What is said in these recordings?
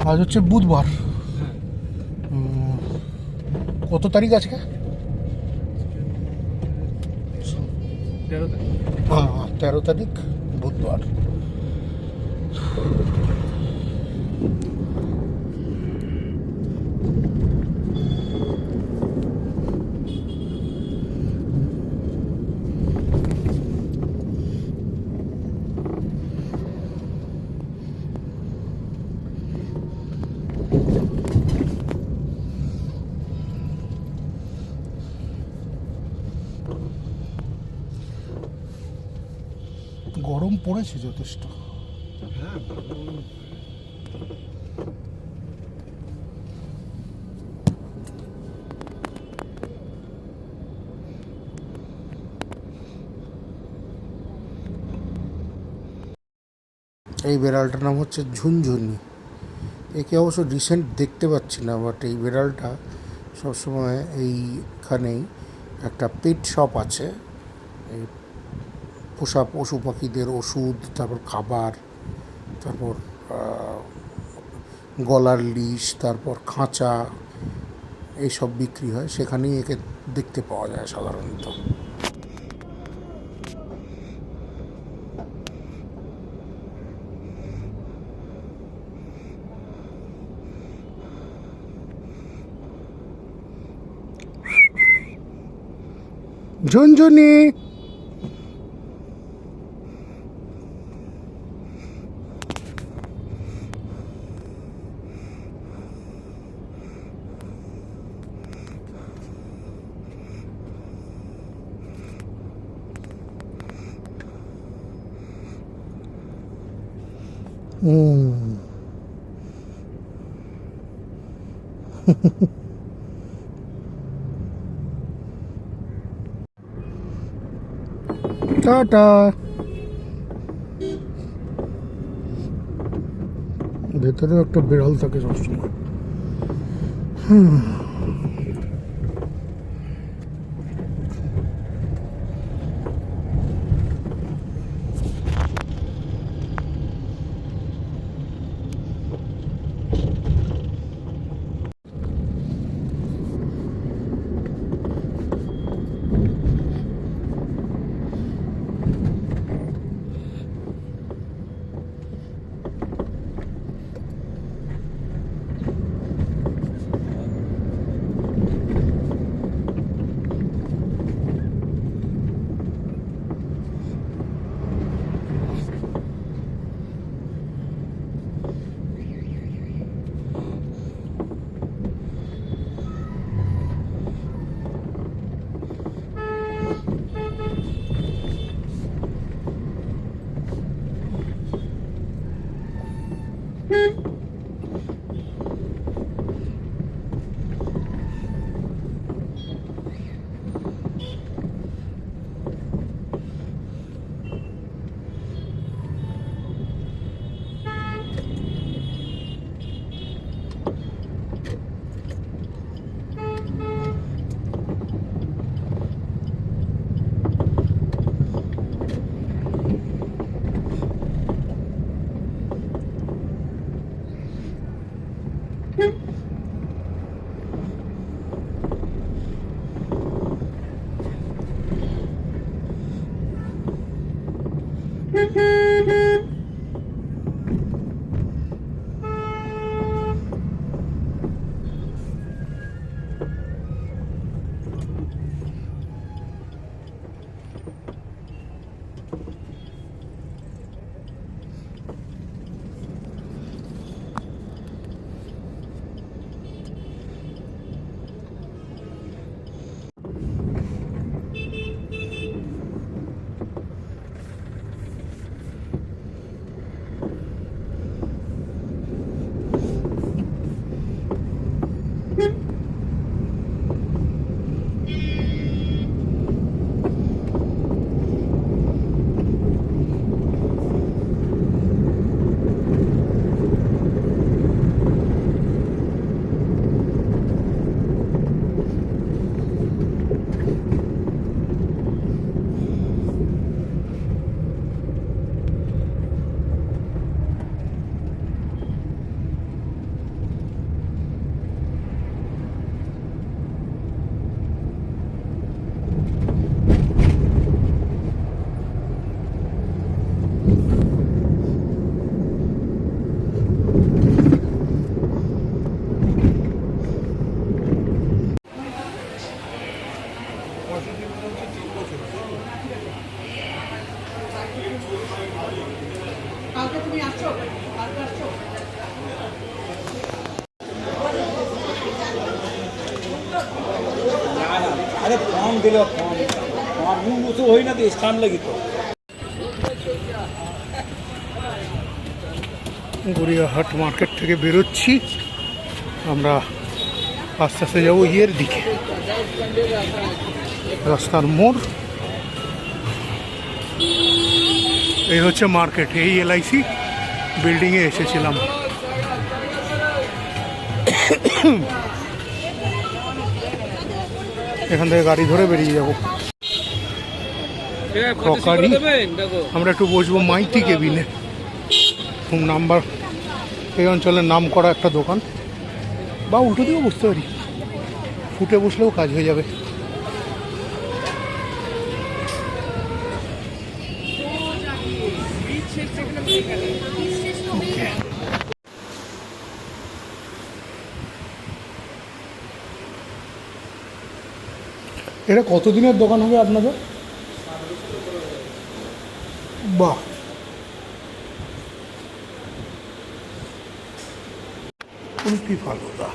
আজ হচ্ছে বুধবার। কত তারিখ আজকে? 13 তারিখ বুধবার। গরম পড়েছে যথেষ্ট। এই বেড়ালটার নাম হচ্ছে ঝুনঝুনি। একে অবশ্য রিসেন্ট দেখতে পাচ্ছি না, বাট এই বেড়ালটা সবসময় এইখানেই একটা পেট শপ আছে। এই পোষা পশু পাখিদের ওষুধ, তারপর খাবার, তারপর গলার লিশ, তারপর খাঁচা, এইসব বিক্রি হয়। সেখানেই একে দেখতে পাওয়া যায় সাধারণত। ঝুনঝুনি, টাটা। ভেতরেও একটা বিড়াল থাকে সবসময়। দিলে আমার মুখ উঁচু হই না তো স্টান লাগি তো। গড়িয়াহাট মার্কেট থেকে বেরোচ্ছি আমরা, আস্তে আস্তে যাবো ইয়ের দিকে, রাস্তার মোড়। এই হচ্ছে মার্কেট, এই LIC বিল্ডিংয়ে এসেছিলাম। এখান থেকে গাড়ি ধরে বেরিয়ে যাবো ক্রকারি। আমরা একটু বসবো মাইতি কেবিনে, খুব নাম্বার এই অঞ্চলের নাম করা একটা দোকান, বা উল্টো দিয়েও বসতে পারি, ফুটে বসলেও কাজ হয়ে যাবে। এটা কতদিনের দোকান হবে আপনাদের? বাহ, কুলফি ফালুদা।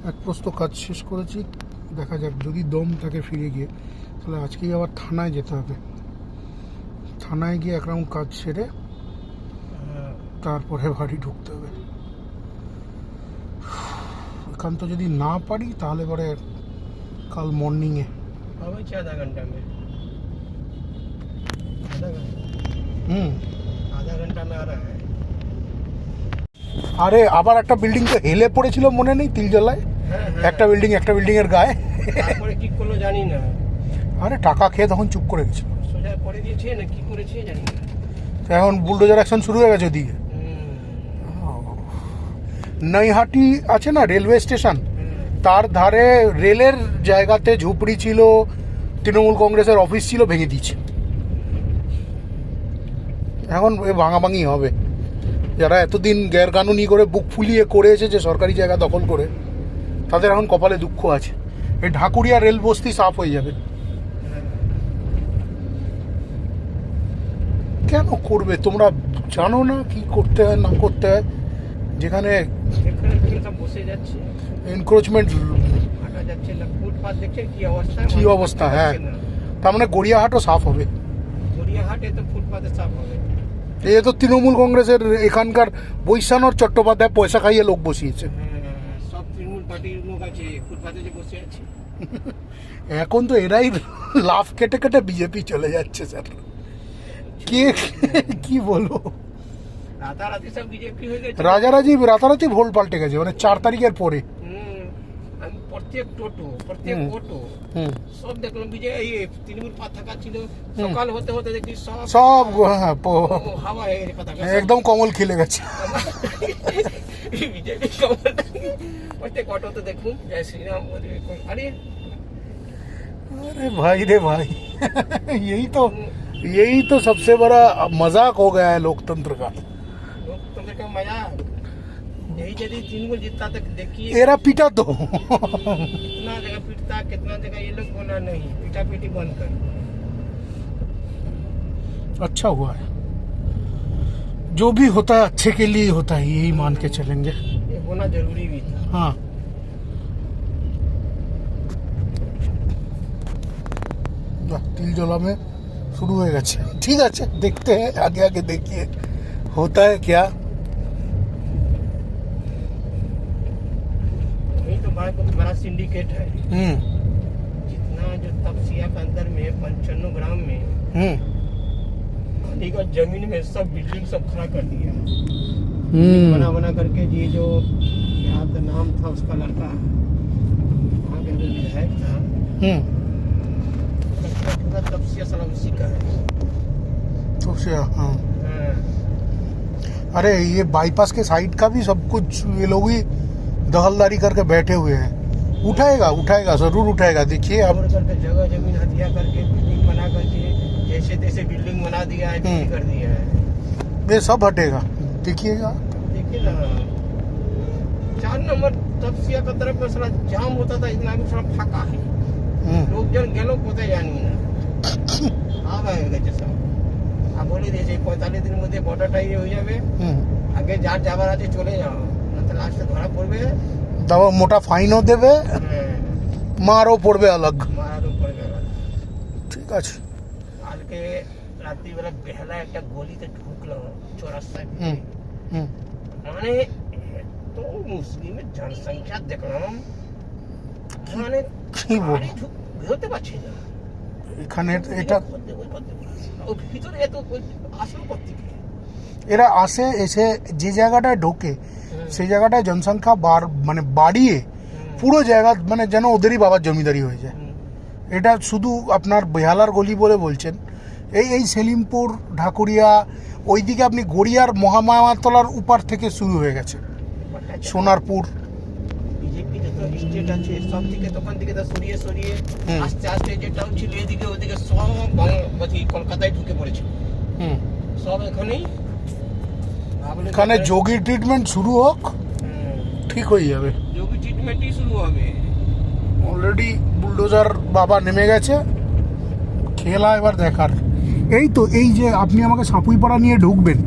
এক প্রস্ত কাজ শেষ করেছি, দেখা যাক যদি দম থাকে ফিরে গিয়ে, তাহলে আজকেই আবার থানায় যেতে হবে। থানায় গিয়ে এক রাউন্ড কাজ সেরে তারপরে বাড়ি ঢুকতে হবে। এখান তো যদি না পারি তাহলে পরে কাল মর্নিংয়ে आधा घंटा में आधा घंटा में आ रहा है। আরে আবার একটা বিল্ডিং তো হেলে পড়েছিল, মনে নেই তিলজলায়? একটা বিল্ডিং এর গায়ে তারপরে কি করলো জানি না। আরে টাকা খেয়ে তখন চুপ করে গেছিল, সোজা করে দিয়েছে না কি করেছে জানি না। এখন বুলডোজার অ্যাকশন শুরু হয়ে গেছে ওদিকে। নৈহাটি আছে না রেলওয়ে স্টেশন, তার ধারে রেলের জায়গাতে ঝুপড়ি ছিল, তৃণমূল কংগ্রেসের অফিস ছিল, ভেঙে দিয়েছে। এখন ভাঙাভাঙি হবে। যারা এতদিন গ্যারকানুনি করে বুক ফুলিয়ে করে এসেছে সরকারি জায়গা দখল করে, তাদের এখন কপালে দুঃখ আছে। এই ঢাকুরিয়া রেল বস্তি সাফ হয়ে যাবে। কেন করবে? তোমরা জানো না কি করতে হয় না করতে হয়? যেখানে এখানে সব বসে যাচ্ছে, এনক্রোচমেন্ট হাঁটা যাচ্ছে না, ফুটপাত দেখছেন কি অবস্থা, কি অবস্থা, হ্যাঁ। তার মানে গড়িয়াহাটও সাফ হবে। গড়িয়াহাটে তো ফুটপাতে সাফ হবে। এই তো তৃণমূল কংগ্রেসের এখানকার বৈশ্যানর চট্টোপাধ্যায় পয়সা খাইয়ে লোক বসিয়েছে। সব তৃণমূল পার্টির লোক আছে ফুটপাতে যে বসে আছে। এখন তো এরাই লাভ কেটে কেটে বিজেপি চলে যাচ্ছে স্যার, কে কি বলবো। রাতারাতি সব বিজেপি হয়ে গেছে। রাতারাতি ভোট পাল্টে গেছে, মানে 4 তারিখের পরে। আমি প্রত্যেক টোটো, প্রত্যেক অটো সব দেখলাম বিজয় এই তৃণমূল পতাকা ছিল। সকাল হতে হতে দেখি সব হ্যাঁ, হাওয়া হয়ে গেছে পতাকা, একদম কমল খেলে গেছে। বিজেপি প্রত্যেক অটোতে দেখুন জয় শ্রীরাম। আরে अरे भाई रे भाई, यही तो सबसे बड़ा मजाक हो गया है लोकतंत्र का। लोकतंत्र का मजाक यही, यदि तृणमूल जीतता तक देखिए एरा पीटा दो। कितना जगह पीटता, कितना जगह ये लोग बोला नहीं, पीटा पीटी बंद कर। अच्छा हुआ है, जो भी होता है अच्छे के लिए होता है, यही मान के चलेंगे। ये होना जरूरी भी था। हाँ, तिलजला में शुरू हो गए। ठीक है, देखते हैं आगे आगे, देखिए होता है क्या। यही तो बहुत बड़ा सिंडिकेट है। जितना जो तपसिया के अंदर में 95 ग्राम में अलीगढ़ जमीन में सब बिल्डिंग सब खड़ा कर दिया, बना बना करके। ये जो क्या तो नाम था उसका लड़का, वहाँ के विधायक था, पूरा तपसिया साला उसी का है। तो से हाँ, अरे ये बाईपास के साइड का भी सब कुछ ये लोग ही दखलदारी करके बैठे हुए हैं। उठाएगा जरूर उठाएगा। देखिए अब करके जगह जमीन हथिया करके बिल्डिंग बना करके जैसे तैसे बिल्डिंग बना दिया है, कर दिया है। ये सब हटेगा, देखिएगा। देखिए ना 4 नंबर तपसिया का तरफ में साला जाम होता था, इतना भी साला फाका है। लोग जन गेलो पोते जानी ना आगे গেছে সব। আর বলে দিয়েছে 45 দিনের মধ্যে বর্ডারটা ইয়ে হয়ে যাবে, আগে যার যাবার আছে চলে যাও, না তো লাস্টে ধরা পড়বে, দাও মোটা ফাইনও দেবে, মারও পড়বে আলাগ। ঠিক আছে। কালকে রাত্রিবেলা বেহালা একটা গলিতে ঢুকলো চৌরাস্তায়, মানে তো মুসলিমের জনসংখ্যা দেখলাম, মানে কি বল বেরোতে পারছি না এখানে। এটা ভিতরে এত আসল করতে এরা আসে, এসে যে জায়গাটায় ঢোকে সেই জায়গাটায় জনসংখ্যা মানে বাড়িয়ে পুরো জায়গা মানে যেন ওদেরই বাবার জমিদারি হয়ে যায়। এটা শুধু আপনার বেহালার গলি বলে বলছেন, এই সেলিমপুর, ঢাকুরিয়া, ওইদিকে আপনি গড়িয়ার মহামায়াতলার উপার থেকে শুরু হয়ে গেছে, সোনারপুর। বিজেপি যত স্টেট আছে সব দিকে দোকান দিকে তো সরিয়ে সরিয়ে আস্তে আস্তে যে টাউন ছিল এদিকে ওদিকে সব কলকাতায় ঢুকে পড়েছে। সব এখানে যোগী ট্রিটমেন্ট শুরু হোক, ঠিক হয়ে যাবে। যোগী ট্রিটমেন্টই শুরু হবে। অলরেডি বুলডোজার বাবা নেমে গেছে, খেলা এবার দেখার। এই তো এই যে আপনি আমাকে সাপুইপাড়া নিয়ে ঢুকবেন,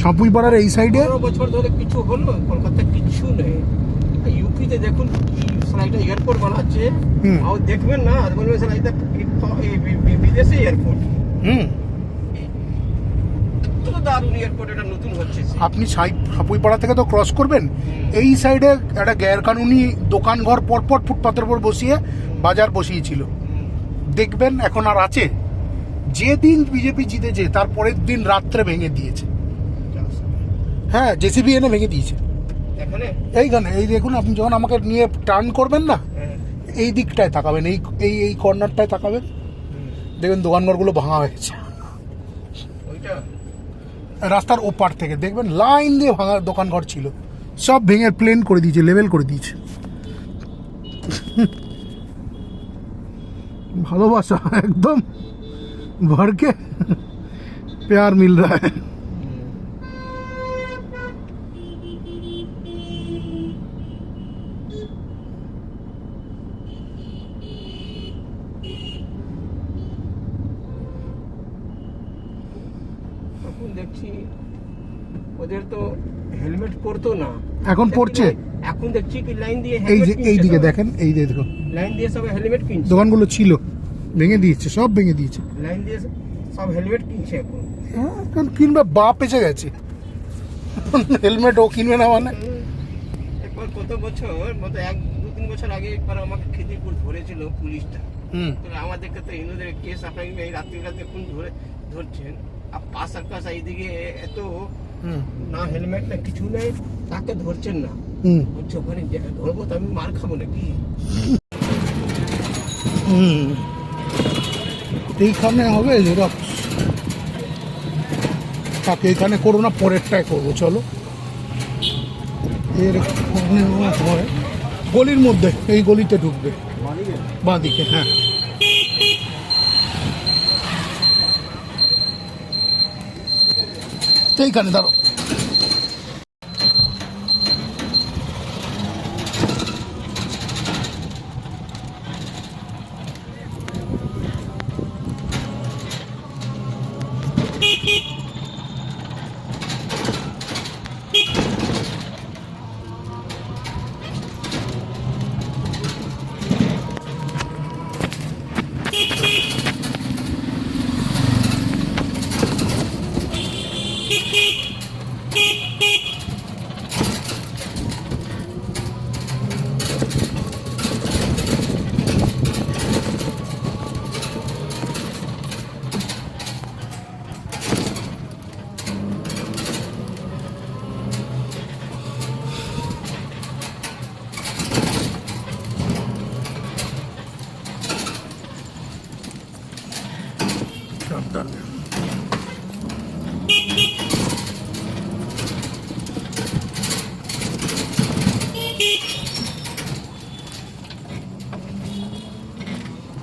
সাপুইপাড়ার এই সাইডে 15 বছর ধরে কিছু হলো, কলকাতায় কিছু নেই। ইউপিতে দেখুন একটা এয়ারপোর্ট বানাচ্ছে, আর দেখবেন না বলবেন স্যার এটা বিদেশি এয়ারপোর্ট। তো দারুণ এয়ারপোর্ট, এটা নতুন হচ্ছে। আপনি সাপুইপাড়া থেকে তো ক্রস করবেন, এই সাইডে একটা গ্যারকানুনি দোকান ঘর পরপর ফুটপাতের উপর বসিয়ে বাজার বসিয়েছিল, দেখবেন এখন আর আছে? যেদিন বিজেপি জিতেছে তার পরের দিন রাত্রে ভেঙে দিয়েছে। হ্যাঁ, জেসিবি এনে ভেঙে দিয়েছে। এইখানে এই দেখুন, আপনি যখন আমাকে নিয়ে টার্ন করবেন না, এই দিকটায় তাকাবেন, এই কর্নারটায় তাকাবেন, দেখবেন দোকানঘরগুলো ভাঙা হয়েছে। রাস্তার ওপার থেকে দেখবেন লাইন দিয়ে ভাঙা দোকানঘর ছিল, সব ভেঙে প্লেন করে দিয়েছে, লেভেল করে দিয়েছে। ভালোবাসা একদম भर के प्यार मिल रहा है। এখন দেখছি ওদের তো হেলমেট পরতো না, এখন পড়ছে। এখন দেখছি কি লাইন দিয়ে এই যে এই দিকে দেখেন, এই যে দেখো লাইন দিয়ে সব হেলমেট কিনছে। দোকানগুলো ছিল ভেঙে দিয়েছে, সব ভেঙে দিয়েছে। লাইন দিয়ে সব হেলমেট কিনছে এখন। হ্যাঁ, এখন কিনবে, বাপ এসে গেছে, হেলমেট ও কিনবে না মানে। একবার কত বছর মতো 1-2-3 বছর আগে একবার আমাকে খিদিরপুর ধরেছিল পুলিশটা। তো আমাদেরকে তো হিন্দুদের কেস, আপনাকে এই রাত্রি কোন ধরছেন আর পাশ আকাশ এইদিকে এত না হেলমেট না কিছু নেই, তাকে ধরছেন না। বলছে ওখানে ধরবো তো আমি মার খাবো নাকি? এইখানে হবে জেরক্স, তাকে এখানে করো না, পরেরটাই করবো। চলো, এর হয় গলির মধ্যে, এই গলিতে ঢুকবে বাঁদিকে। হ্যাঁ, এইখানে দাঁড়ো। সাবধানে।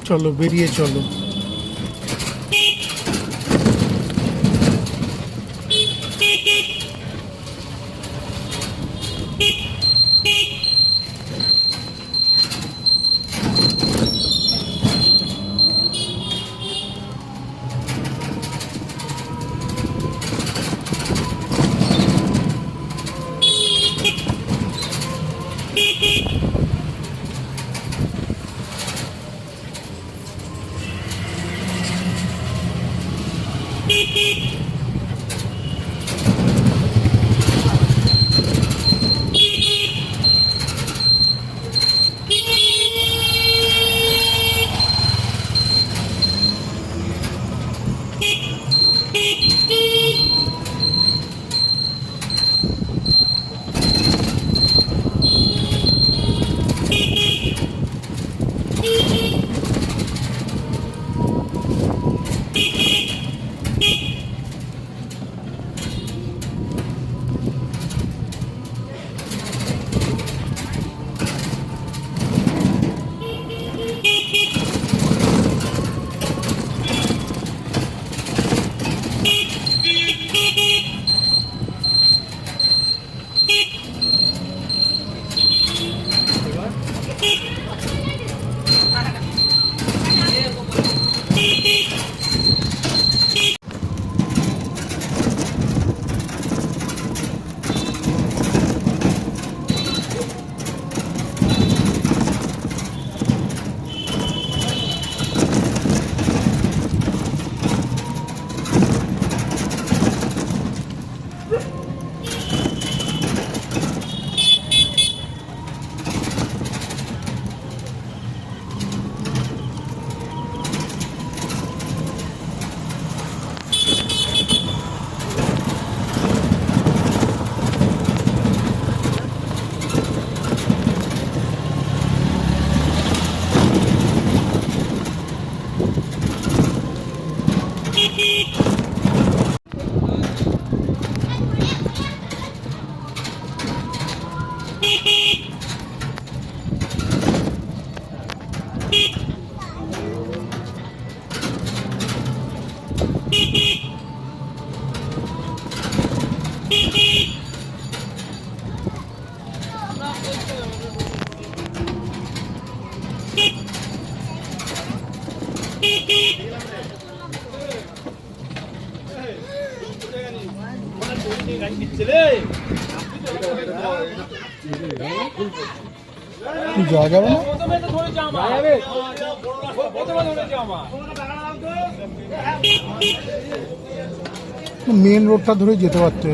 চলো, বেরিয়ে চলো। যাওয়া যাবে না? মেন রোডটা ধরে যেতে পারতে।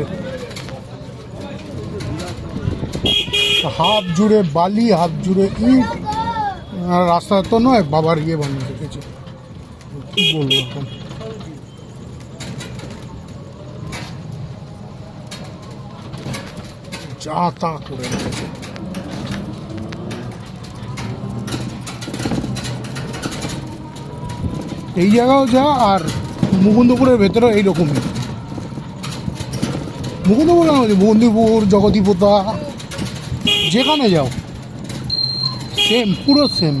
হাফ জুড়ে বালি, হাফ জুড়ে ইট, আর রাস্তা তো নয়, বাবার ইয়ে বানিয়ে রেখেছে। কি বলবো এখন, যা তা করে রেখেছে। এই জায়গাও যা, আর মুকুন্দপুরের ভেতরে এইরকমই। মুকুন্দপুর বন্দিপুর, জগদীপতা, যেখানে যাও সেম, পুরো সেম।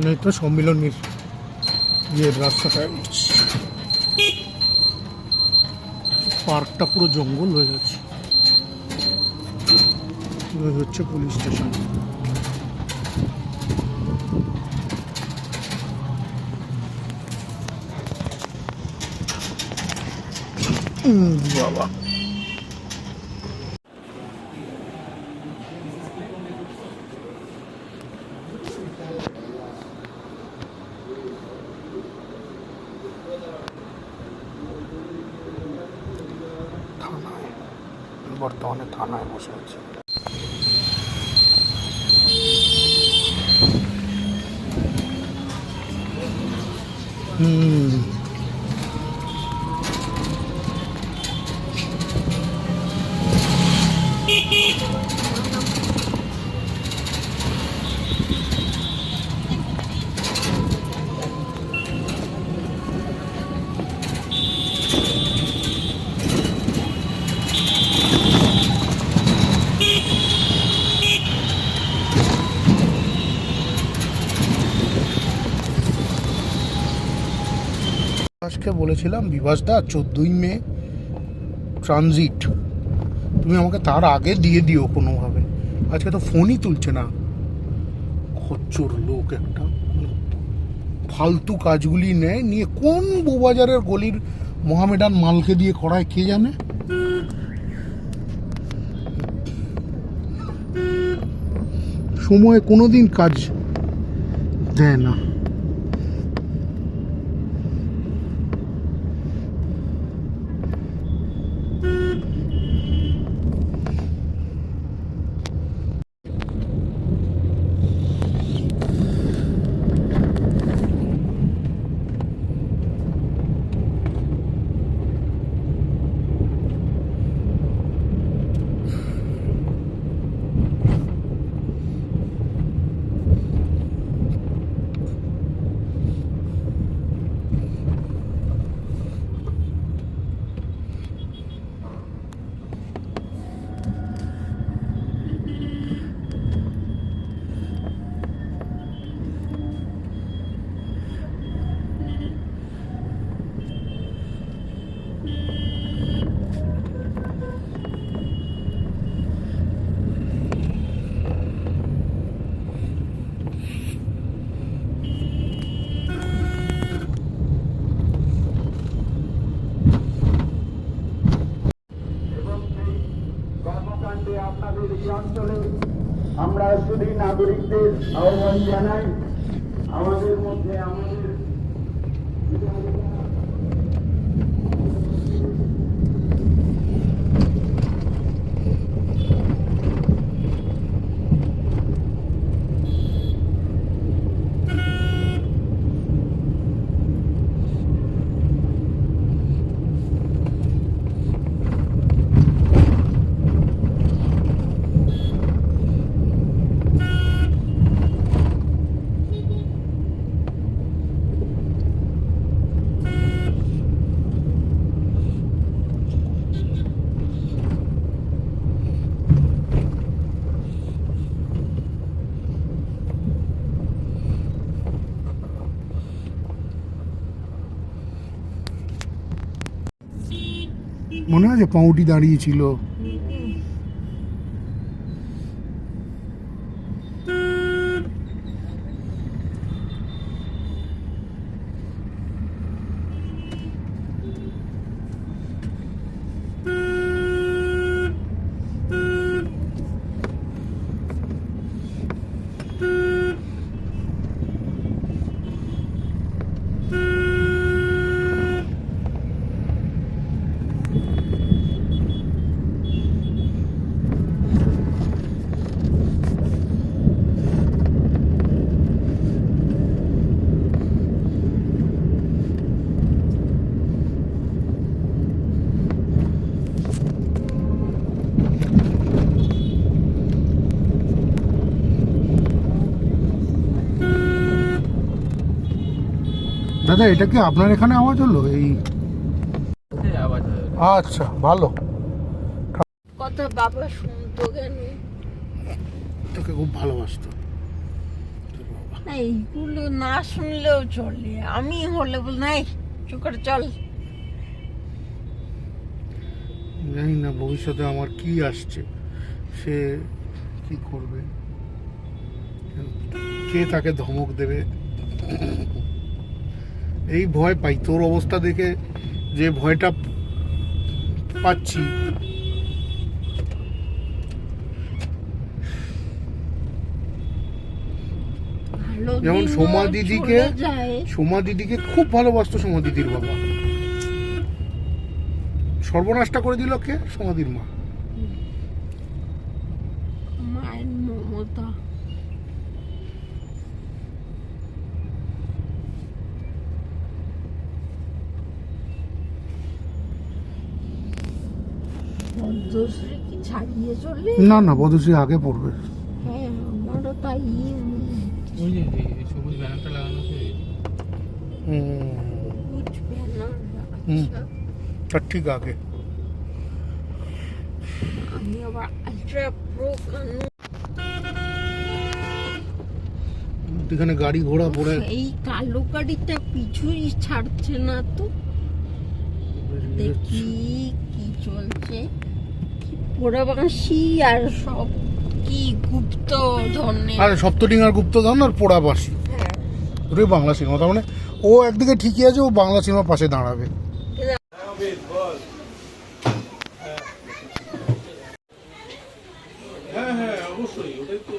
এই তো সম্মিলনীর ইয়ের রাস্তাটা, পার্কটা পুরো জঙ্গল হয়ে যাচ্ছে। হচ্ছে পুলিশ স্টেশন। বাবা, বর্তমানে থানায় বসে আছে। আজকে বলেছিলাম বিভাসদা 14ই মে ট্রানজিট, তুমি আমাকে তার আগে দিয়ে দিও কোনোভাবে। আজকে তো ফোনই তুলছে না, খচ্চর লোক একটা, ফালতু কাজগুলি নেয়, নিয়ে কোন বউবাজারের গলির মোহামেডান মালকে দিয়ে করায় কে জানে। সময়ে কোনোদিন কাজ দেয় না। আপনাদের এই অঞ্চলে আমরা শুধু নাগরিকদের আহ্বান জানাই, আমাদের মধ্যে আমাদের মনে আছে পাউটি দাঁড়িয়েছিল? দাদা এটা কি আপনার এখানে আওয়াজ হলো? এই আচ্ছা, ভালো। কথা বাবা শুনতো কেন? তোকে খুব ভালোবাসতো। না এইগুলো না শুনলেও চলে, আমি হলে বল নাই চুপ করে চল। জানি না ভবিষ্যতে আমার কি আসছে, সে কি করবে, কে তাকে ধমক দেবে, এই ভয় পাই। তোর অবস্থা দেখে যে ভয়টা পাচ্ছি, ভালো যেমন দিনও সোমা দিদিকে, চলে যায়। সোমা দিদিকে খুব ভালোবাসতো সোমা দিদির বাবা, সর্বনাশটা করে দিল কে? সোমাদির মা। মায়ের মমতা। পদ্মশ্রী কি ছাড়িয়ে চলে? না না, পদশ্রী আগে পড়বে। হ্যাঁ আমারও তাই মনে হচ্ছে। ওই যে সবুজ ব্যানারটা লাগানো আছে। বুঝবে না, হুম। আচ্ছা। তার ঠিক আগে। আমি আবার আলট্রা প্রো কানু। এখানে গাড়ি ঘোড়া পড়ে এই কালো গাড়িটা পিছুই ছাড়ছে না তো। দেখি কি চলছে, কি পোড়া বাঁশি আর সব কি গুপ্ত ধরনের। আরে সপ্তডিঙ্গার গুপ্তধন আর পোড়াবাসী, হ্যাঁ। ওটাই বাংলা সিনেমা। তার মানে ও একদিকে ঠিকই আছে, ও বাংলা সিনেমার পাশে দাঁড়াবে। হ্যাঁ হ্যাঁ অবশ্যই, ওটাই তো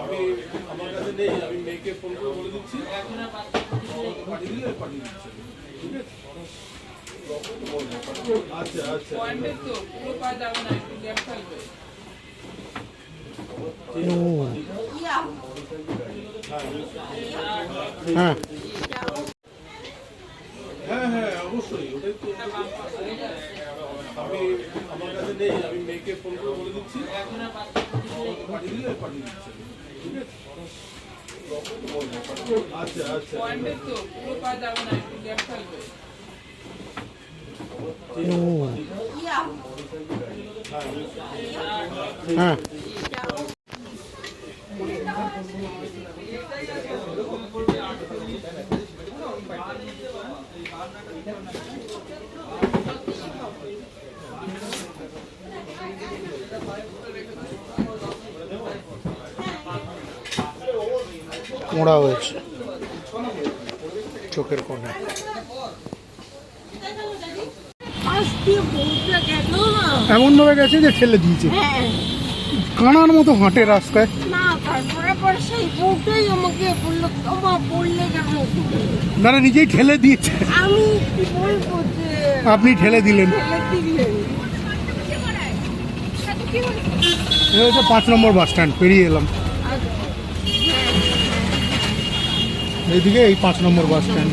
আমি আমার কাছে নেই, আমি মেয়েকে ফোন করে বলে দিচ্ছি, পাঠিয়ে দিলে পাঠিয়ে দিচ্ছে। ঠিক আছে, আচ্ছা আচ্ছা হ্যাঁ হ্যাঁ হ্যাঁ অবশ্যই, ওটাই তো আমি আমার কাছে নেই, আমি মেয়েকে ফোন করে বলে দিচ্ছি, পাঠিয়ে দিলে পাঠিয়ে দিচ্ছে। ঠিক আছে, আচ্ছা আচ্ছা হ্যাঁ। মোড়া হয়েছে চোখের কোণে। আজকে বউটা গেল না। এমন ভাবে গেছে যে ঠেলে দিয়েছে, হ্যাঁ কানার মতো হাঁটে রাস্তায়। না, তারপরে আবার সেই বউটাই আমাকে বললো তোমা বললে কেন? দাদা নিজেই ঠেলে দিয়েছে, আমি কি বলবো যে আপনি ঠেলে দিলেন। ফেলে দিলেন। এটা হচ্ছে 5 নম্বর বাস স্ট্যান্ড, পেরিয়ে এলাম। এইদিকে এই 5 নম্বর বাস স্ট্যান্ড।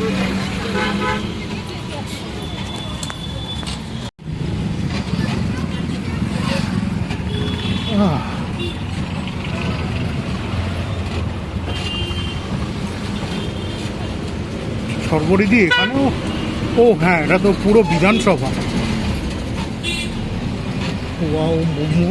সর্বরিদি এখানেও, ও হ্যাঁ এটা তো পুরো বিধানসভা। ওয়াও, মোমো।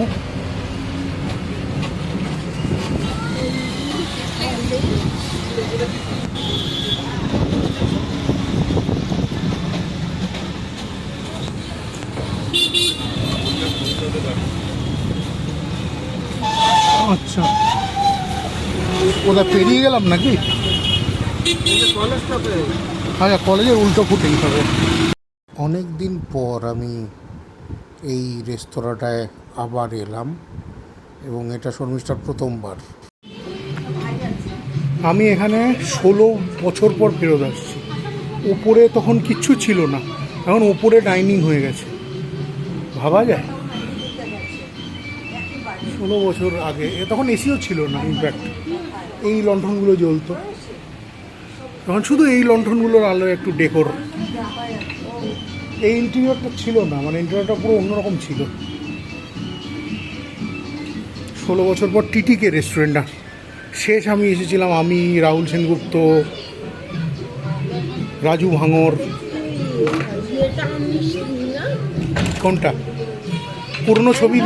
আচ্ছা, কোথায় পেরিয়ে গেলাম নাকি? আচ্ছা, কলেজের উল্টো ফুটেই হবে। অনেক দিন পর আমি এই রেস্তোরাঁটায় আবার এলাম এবং এটা শর্মিষ্ঠার প্রথমবার। আমি এখানে 16 বছর পর ফেরত আসছি। ওপরে তখন কিচ্ছু ছিল না, এখন ওপরে ডাইনিং হয়ে গেছে। ভাবা যায় 16 বছর আগে তখন এসিও ছিল না। ইনফ্যাক্ট এই লণ্ঠনগুলো জ্বলতো তখন, শুধু এই লণ্ঠনগুলোর আলো একটু ডেকোর। এই ইন্টেরিয়রটা ছিল না, মানে ইন্টেরিয়রটা পুরো অন্যরকম ছিল। 16 বছর পর টিটিকে রেস্টুরেন্টটা শেষ আমি এসেছিলাম, আমি, রাহুল সেনগুপ্ত, রাজু ভাঙর। কোনটা? পুরনো ছবি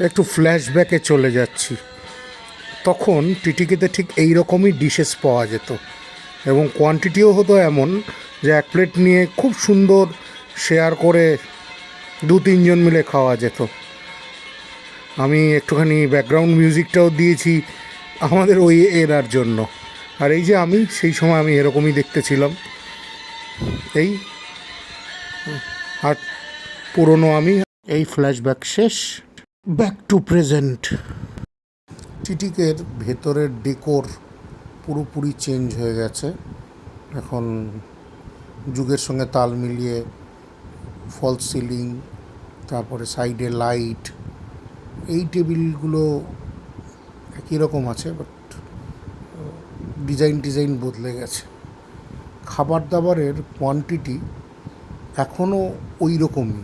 একটু ফ্ল্যাশব্যাকে চলে যাচ্ছি। তখন টিটিকেতে ঠিক এই রকমই ডিশেস পাওয়া যেত এবং কোয়ান্টিটিও হতো এমন যে এক প্লেট নিয়ে খুব সুন্দর শেয়ার করে 2-3 জন মিলে খাওয়া যেত। আমি একটুখানি ব্যাকগ্রাউন্ড মিউজিকটাও দিয়েছি আমাদের ওই এরার জন্য। আর এই যে আমি সেই সময় আমি এরকমই দেখতে ছিলাম, এই আর পুরনো আমি। এই ফ্ল্যাশব্যাক শেষ, ব্যাক টু প্রেজেন্ট। টিটিকের ভেতরের ডেকোর পুরোপুরি চেঞ্জ হয়ে গেছে এখন, যুগের সঙ্গে তাল মিলিয়ে ফলস সিলিং, তারপরে সাইডে লাইট। এই টেবিলগুলো একই রকম আছে, বাট ডিজাইন বদলে গেছে। খাবার দাবারের কোয়ান্টিটি এখনও ওই রকমই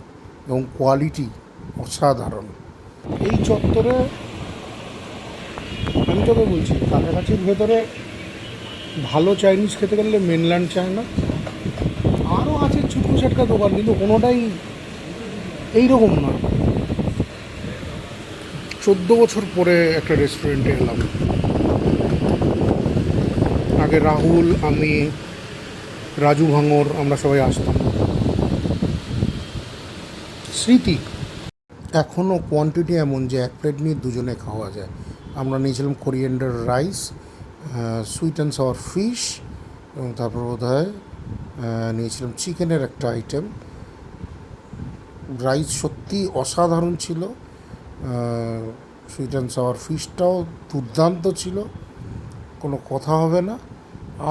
এবং কোয়ালিটি অসাধারণ। এই চত্বরে আমি তোকে বলছি, কাছাকাছির ভেতরে ভালো চাইনিজ খেতে গেলে মেনল্যান্ড চায়না, আরও আছে ছুটকু ছাটকা দোকান, কিন্তু কোনোটাই এইরকম না। 14 বছর পরে একটা রেস্টুরেন্টে এলাম। আগে রাহুল, আমি, রাজু ভাঙর আমরা সবাই আসতাম। স্মৃতি। এখনও কোয়ান্টিটি এমন যে এক প্লেট নিয়ে দুজনে খাওয়া যায়। আমরা নিয়েছিলাম coriander rice, sweet and sour fish, এবং তারপর বোধহয় নিয়েছিলাম চিকেনের একটা আইটেম। রাইস সত্যি অসাধারণ ছিল, সুইট অ্যান্ড সাওয়ার ফিশটাও দুর্দান্ত ছিল, কোনো কথা হবে না।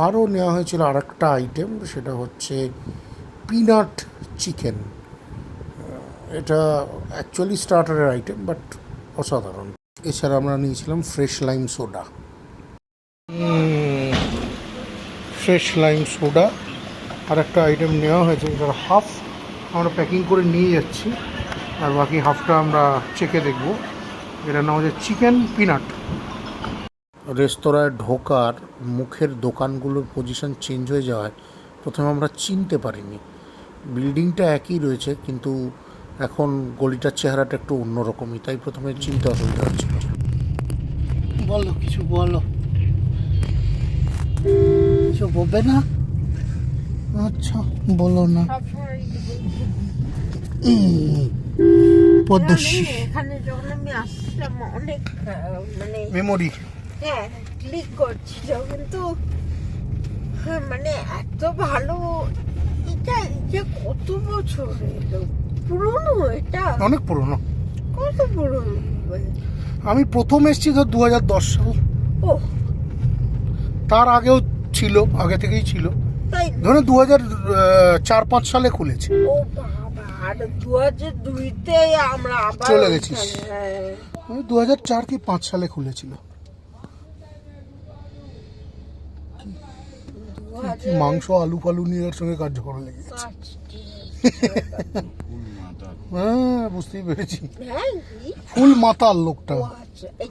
আরও নেওয়া হয়েছিল আর একটা আইটেম, সেটা হচ্ছে পিনাট চিকেন। এটা অ্যাকচুয়ালি স্টার্টারের আইটেম, বাট অসাধারণ। এছাড়া আমরা নিয়েছিলাম fresh lime soda. Fresh lime soda আর একটা আইটেম নেওয়া হয়েছে, এটার হাফ আমরা প্যাকিং করে নিয়ে যাচ্ছি, আর বাকি হাফটা আমরা চেকে দেখব। এটা নেওয়া হচ্ছে চিকেন পিনাট। রেস্তোরাঁয় ঢোকার মুখের দোকানগুলোর পজিশন চেঞ্জ হয়ে যাওয়ায় প্রথমে আমরা চিনতে পারিনি। বিল্ডিংটা একই রয়েছে, কিন্তু এখন গলিটার চেহারাটা একটু অন্যরকমই, তাই প্রথমে চিনতে অসুবিধা হচ্ছিল। বলো, কিছু বলো। কিছু বলবে না? আচ্ছা, বলো না। পদ্মশ্রী এখানে যখন আমি আসলাম অনেক মানে মেমোরি, হ্যাঁ ক্লিক করছিল, কিন্তু মানে এত ভালো। এটা যে কত বছর পুরনো, এটা অনেক পুরনো। কত পুরনো? আমি প্রথম এসেছি ধর 2010 সাল। ও, তার আগেও ছিল, আগে থেকেই ছিল। তাই ধরুন 2004-05 সালে খুলেছে। ও বাবা, আর 2002-তে আমরা আবার চলে গেছিস। হ্যাঁ, 2004 কি 5 সালে খুলেছিল। মাংস আলু ফালু নিয়ে ওর সঙ্গে কার্যকর লেগে গেছে। হ্যাঁ, বুঝতেই পেরেছি, হ্যাঁ ফুল মাতাল লোকটা। আচ্ছা, এই